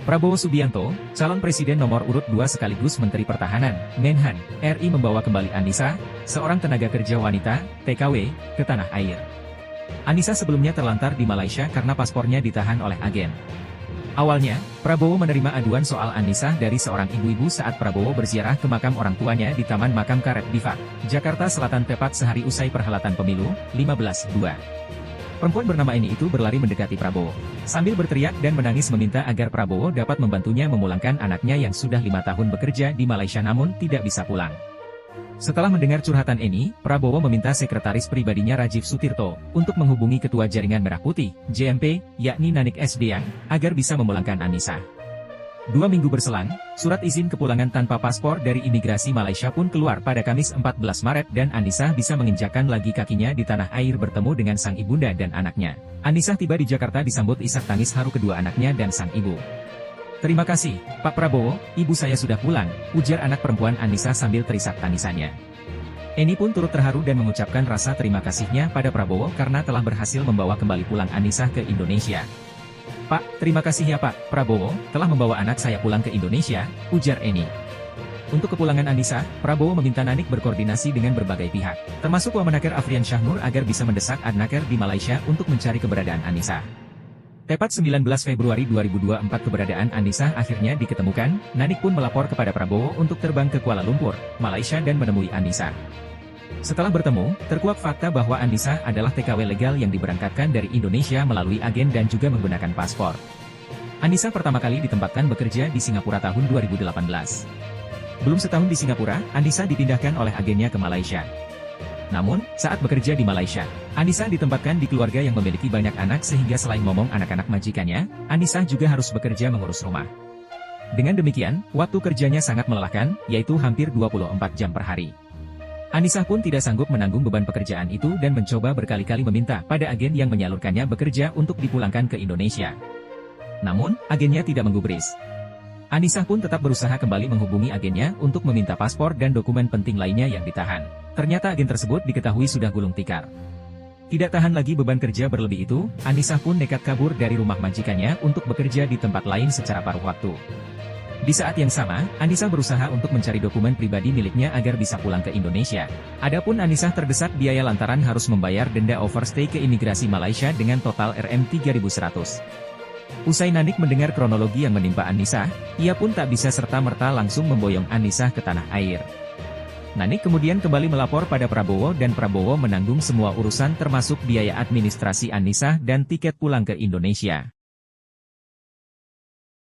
Prabowo Subianto, calon presiden nomor urut 2 sekaligus Menteri Pertahanan, Menhan, RI membawa kembali Annisa, seorang tenaga kerja wanita, TKW, ke tanah air. Annisa sebelumnya terlantar di Malaysia karena paspornya ditahan oleh agen. Awalnya, Prabowo menerima aduan soal Annisa dari seorang ibu-ibu saat Prabowo berziarah ke makam orang tuanya di Taman Makam Karet Bifak, Jakarta Selatan tepat sehari usai perhelatan pemilu, 15/2. Perempuan bernama Eni itu berlari mendekati Prabowo, sambil berteriak dan menangis meminta agar Prabowo dapat membantunya memulangkan anaknya yang sudah 5 tahun bekerja di Malaysia namun tidak bisa pulang. Setelah mendengar curhatan Eni, Prabowo meminta sekretaris pribadinya Rajiv Sutirto untuk menghubungi Ketua Jaringan Merah Putih, JMP, yakni Nanik Sdiang, agar bisa memulangkan Annisa. 2 minggu berselang, surat izin kepulangan tanpa paspor dari imigrasi Malaysia pun keluar pada Kamis 14 Maret dan Annisa bisa menginjakkan lagi kakinya di tanah air bertemu dengan sang ibunda dan anaknya. Annisa tiba di Jakarta disambut isak tangis haru kedua anaknya dan sang ibu. "Terima kasih, Pak Prabowo, ibu saya sudah pulang," ujar anak perempuan Annisa sambil terisak tangisannya. Eni pun turut terharu dan mengucapkan rasa terima kasihnya pada Prabowo karena telah berhasil membawa kembali pulang Annisa ke Indonesia. "Pak, terima kasih ya Pak Prabowo, telah membawa anak saya pulang ke Indonesia," ujar Eni. Untuk kepulangan Annisa, Prabowo meminta Nanik berkoordinasi dengan berbagai pihak, termasuk Wamenaker Afrian Syahnur agar bisa mendesak Adnaker di Malaysia untuk mencari keberadaan Annisa. Tepat 19 Februari 2024 keberadaan Annisa akhirnya diketemukan, Nanik pun melapor kepada Prabowo untuk terbang ke Kuala Lumpur, Malaysia dan menemui Annisa. Setelah bertemu, terkuak fakta bahwa Annisa adalah TKW legal yang diberangkatkan dari Indonesia melalui agen dan juga menggunakan paspor. Annisa pertama kali ditempatkan bekerja di Singapura tahun 2018. Belum setahun di Singapura, Annisa dipindahkan oleh agennya ke Malaysia. Namun, saat bekerja di Malaysia, Annisa ditempatkan di keluarga yang memiliki banyak anak sehingga selain momong anak-anak majikannya, Annisa juga harus bekerja mengurus rumah. Dengan demikian, waktu kerjanya sangat melelahkan, yaitu hampir 24 jam per hari. Annisa pun tidak sanggup menanggung beban pekerjaan itu dan mencoba berkali-kali meminta pada agen yang menyalurkannya bekerja untuk dipulangkan ke Indonesia. Namun, agennya tidak menggubris. Annisa pun tetap berusaha kembali menghubungi agennya untuk meminta paspor dan dokumen penting lainnya yang ditahan. Ternyata agen tersebut diketahui sudah gulung tikar. Tidak tahan lagi beban kerja berlebih itu, Annisa pun nekat kabur dari rumah majikannya untuk bekerja di tempat lain secara paruh waktu. Di saat yang sama, Annisa berusaha untuk mencari dokumen pribadi miliknya agar bisa pulang ke Indonesia. Adapun Annisa terdesak biaya lantaran harus membayar denda overstay ke imigrasi Malaysia dengan total Rm3.100. Usai Nanik mendengar kronologi yang menimpa Annisa, ia pun tak bisa serta-merta langsung memboyong Annisa ke tanah air. Nanik kemudian kembali melapor pada Prabowo dan Prabowo menanggung semua urusan termasuk biaya administrasi Annisa dan tiket pulang ke Indonesia.